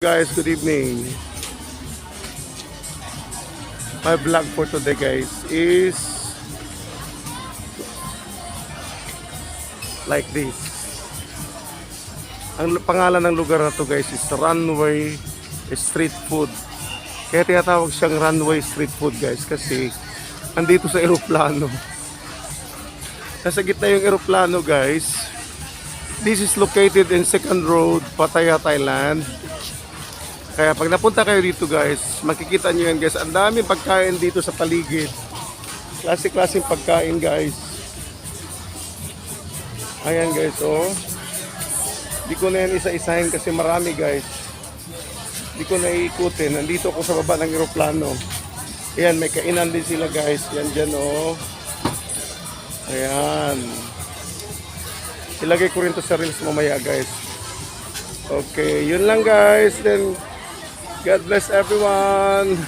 Guys, good evening. My vlog for today guys is like this. Ang pangalan ng lugar na to guys is Runway Street Food. Kaya tinatawag siyang Runway Street Food guys kasi andito sa eroplano. Nasa gitna yung eroplano guys. This is located in Second Road, Pattaya, Thailand. Kaya pag napunta kayo dito guys, makikita nyo yan guys. Ang daming pagkain dito sa paligid. Klase-klaseng pagkain guys. Ayan guys, oh. Di ko na yan isa-isahin kasi marami guys. Di ko na iikutin. Nandito ako sa baba ng eroplano. Ayan, may kainan din sila guys. Yan dyan, oh. Ayan. Ilagay ko rin to sa reels mamaya guys. Okay, yun lang guys. Then God bless everyone.